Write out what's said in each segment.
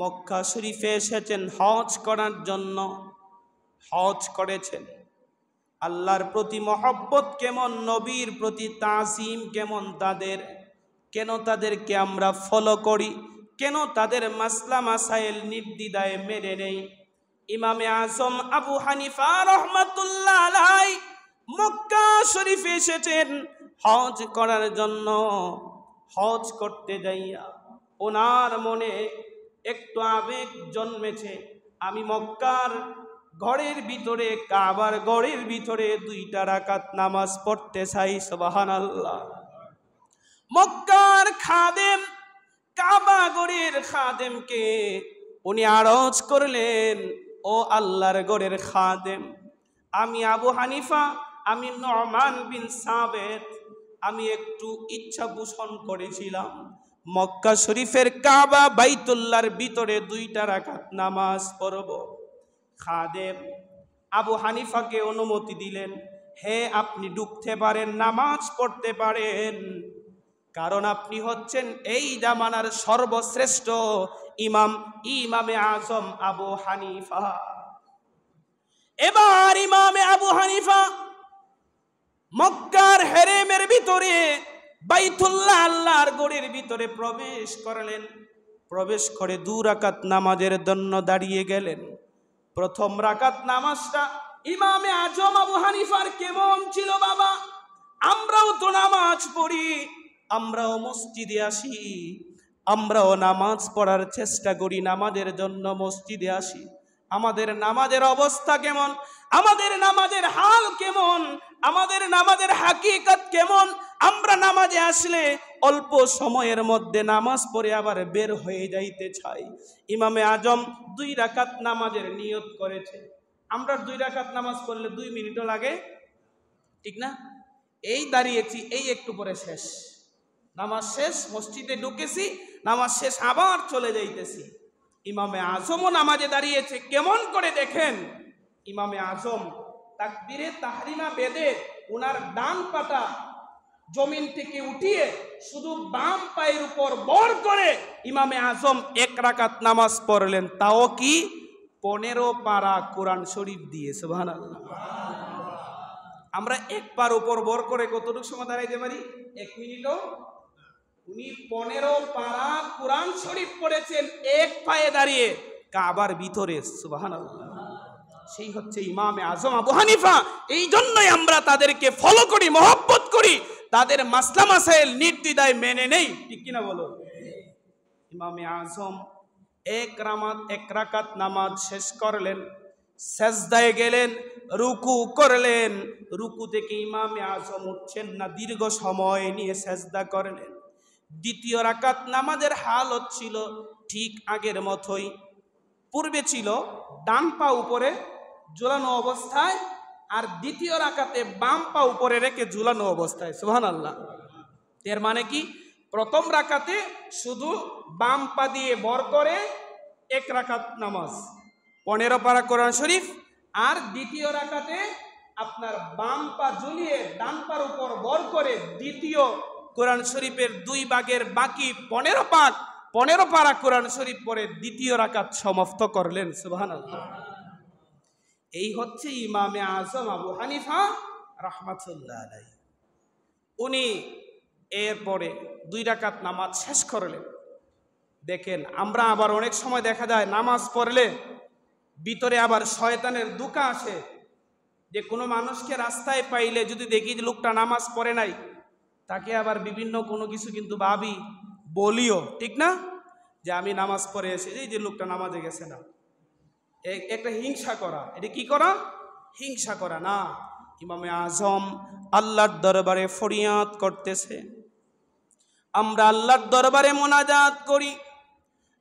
মক্কা শরীফে এসেছেন হজ করার জন্য, হজ করেছেন। আল্লাহর প্রতি মহব্বত কেমন, নবীর প্রতি তাজিম কেমন তাদের, কেন তাদেরকে আমরা ফলো করি, কেন তাদের মাসলা মাসাইল নির্দ্বিধায় মেনে নেই। ইমামে আজম আবু হানিফা রহমাতুল্লাহ আলাইহি মক্কা শরীফে এসেছেন হজ করার জন্য। হজ করতে যাইয়া ওনার মনে একটু আবেগ জন্মেছে, আমি মক্কার ঘরের ভিতরে, কাবার ঘরের ভিতরে 2টা রাকাত নামাজ পড়তে চাই। সুবহানাল্লাহ। মক্কার খাদেম, কাবা ঘরের খাদেমকে উনি আরজ করলেন, ও আল্লাহর ঘরের খাদেম, আমি আবু হানিফা, আমি নুমান বিন সাবেত, আমি একটু ইচ্ছা পোষণ করেছিলাম মক্কা শরীফের কাবা বাইতুল্লাহর ভিতরে 2টা রাকাত নামাজ পড়ব। খাদেম আবু হানিফাকে অনুমতি দিলেন, হে আপনি ঢুকতে পারেন, নামাজ পড়তে পারেন, কারণ আপনি হচ্ছেন এই জামানার সর্বশ্রেষ্ঠ ইমাম, ইমামে আজম আবু হানিফা। এবার ইমামে আবু হানিফা মক্কার হেরেমের ভিতরে, বাইতুল্লাহ আল্লাহর গড়ের ভিতরে প্রবেশ করলেন। প্রবেশ করে 2 রাকাত নামাজের জন্য দাঁড়িয়ে গেলেন। প্রথম রাকাত নামাজটা ইমামে আজম আবু হানিফার কেমন ছিল বাবা? আমরাও তো নামাজ পড়ি, আমরাও মসজিদে আসি, আমরাও নামাজ পড়ার চেষ্টা করি, নামাজের জন্য মসজিদে আসি। আমাদের নামাজের অবস্থা কেমন, আমাদের নামাজের হাল কেমন, আমাদের নামাজের হাকিকত কেমন? আমরা নামাজে আসলে অল্প সময়ের মধ্যে নামাজ পড়ে আবার বের হয়ে যাইতে চাই। ইমামে আজম 2 রাকাত নামাজের নিয়ত করেছে। আমরা 2 রাকাত নামাজ পড়লে 2 মিনিটও লাগে, ঠিক না? এই দাঁড়িয়েছি, এই একটু পরে শেষ, নামাজ শেষ, মসজিদে ঢুকেছি, নামাজ শেষ, আবার চলে যাইতেছি। ইমামে আজমও নামাজে দাঁড়িয়েছে, কেমন করে দেখেন, ইমামে আজম তাকবীরে তাহরিমা বেদে ওনার ডান পাটা জমিন থেকে উঠিয়ে শুধু বাম পায়ের উপর বর করে ইমামে আজম 1 রাকাত নামাজ পড়লেন, তাও কি 15 পারা কোরআন শরীফ দিয়ে। সুবহানাল্লাহ। আমরা 1 পার উপর বর করে কতটুকু সময় দাঁড়াইতে পারি? 1 মিনিটও। উনি 15 পারা কোরআন শরীফ পড়েছেন 1 পায়ে দাঁড়িয়ে কাবার ভিতরে। সুবহানাল্লাহ। সেই হচ্ছে ইমামে আজম আবু হানিফা। এই জন্যই আমরা তাদেরকে ফলো করি, মহব্বত করি, তাদের মাসলা মাসাইল নির্দ্বিধায় মেনে নেই, ঠিক কিনা বলো? ইমামে আজম 1 রাকাত নামাজ শেষ করলেন, সেজদায় গেলেন, রুকু করলেন। রুকু থেকে ইমামে আজম উঠছেন না, দীর্ঘ সময় নিয়ে সেজদা করলেন। 2য় রাকাত নামাজের হাল হচ্ছিল ঠিক আগের মতোই। পূর্বে ছিল ডান পা উপরে ঝুলানো অবস্থায়, আর 2য় রাকাতে বাম পা উপরে রেখে ঝুলানো অবস্থায়। সুবহানাল্লাহ। এর মানে কি? প্রথম রাকাতে শুধু বাম পা দিয়ে বর করে 1 রাকাত নামাজ, 15 পারা কোরআন শরীফ, আর 2য় রাকাতে আপনার বাম পা ঝুলিয়ে ডান পার উপর বর করে 2য় কোরআন শরীফের 2 ভাগের বাকি 15 পারা কোরআন শরীফ পড়ে 2য় রাকাত সমাপ্ত করলেন। সুবহানাল্লাহ। এই হচ্ছে ইমামে আজম আবু হানিফা রাহমাতুল্লাহ আলাইহি। উনি এরপরে 2 রাকাত নামাজ শেষ করলেন। দেখেন, আমরা আবার অনেক সময় দেখা যায় নামাজ পড়লে ভিতরে আবার শয়তানের দুকা আসে, যে কোনো মানুষকে রাস্তায় পাইলে যদি দেখি যে লোকটা নামাজ পড়ে নাই, তাকে আবার বিভিন্ন কোনো কিছু কিন্তু ভাবি, বলিও, ঠিক না, যে আমি নামাজ পড়ে এসে এই যে লোকটা নামাজে গেছে না, একটা হিংসা করা। এটা কি করা? হিংসা করা না। ইমামে আজম আল্লাহর দরবারে ফরিয়াদ করতেছে। আমরা আল্লাহর দরবারে মোনাজাত করি,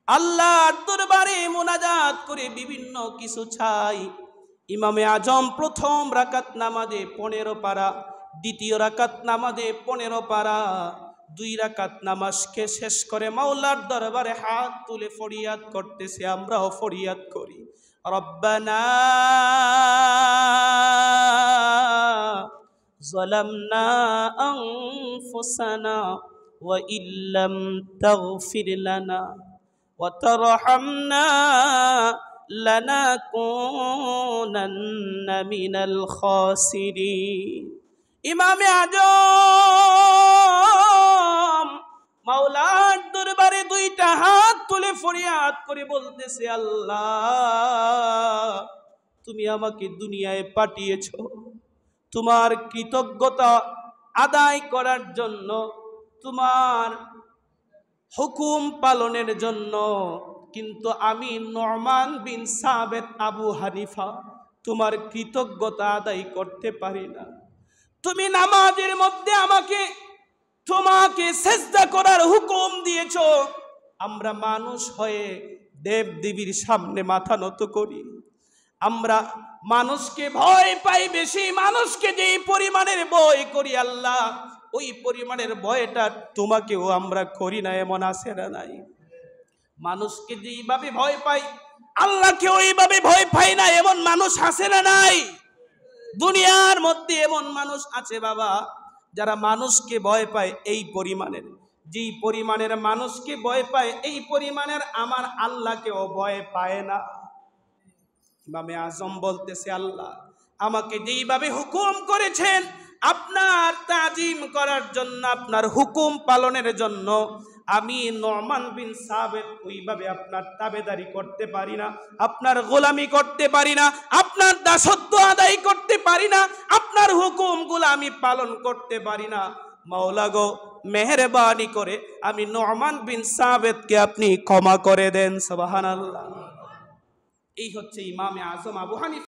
আল্লাহর দরবারে মোনাজাত করে বিভিন্ন কিছু চাই। ইমামে আজম প্রথম রাকাত নামাজে 15 পারা, 2য় রাকাত নামাজে 15 পারা, 2 রাকাত নামাজকে শেষ করে মাওলার দরবারে হাত তুলে ফরিয়াদ করতেছে। আমরাও ফরিয়াদ করি, রব্বানা যালামনা আনফুসানা ওয়া ইল্লাম তাগফির লানা ওয়া তারহামনা লানাকুনান্না মিনাল খাসিরিন। ইমামে আজম মাওলার দরবারে দুইটা হাত তুলে ফরিয়াদ করে বলতেছে, আল্লাহ তুমি আমাকে দুনিয়ায় পাঠিয়েছো তোমার কৃতজ্ঞতা আদায় করার জন্য, তোমার হুকুম পালনের জন্য, কিন্তু আমি নু'মান বিন সাবিত আবু হানিফা তোমার কৃতজ্ঞতা আদায় করতে পারি না। তুমি নামাজের মধ্যে তোমাকে সিজদা করার হুকুম দিয়েছো, আমরা মানুষ হয়ে দেব দেবীর সামনে মাথা নত করি, আমরা মানুষকে ভয় পাই বেশি, মানুষকে যেই পরিমাণের ভয় করি আল্লাহ ওই পরিমাণের ভয়টা তোমাকেও আমরা করি না, এমন আছে না নাই? মানুষকে যেইভাবে ভয় পাই আল্লাহকে ওইভাবে ভয় পাই না, এমন মানুষ আছে না নাই? দুনিয়ার মধ্যে এমন মানুষ আছে বাবা যারা মানুষকে ভয় পায় এই পরিমাণের, যেই পরিমাণের মানুষকে ভয় পায় এই পরিমাণের আমার আল্লাহকেও ভয় পায় না। ইমামে আজম বলতেছে, আল্লাহ আমাকে যেইভাবে হুকুম করেছেন আপনার তাজিম করার জন্য, আপনার হুকুম পালনের জন্য, আমি নু'মান বিন সাবিত ওইভাবে আপনার তাবেদারি করতে পারি না, আপনার গোলামি করতে পারি না, আপনার দাসত্ব আদায় করতে পারি না, আপনার হুকুমগুলো আমি পালন করতে পারি না। মাওলা গো মেহেরবানি করে আমি নু'মান বিন সাবিতকে আপনি ক্ষমা করে দেন। সুবহানাল্লাহ। এই হচ্ছে ইমামে আজম আবু হানিফা।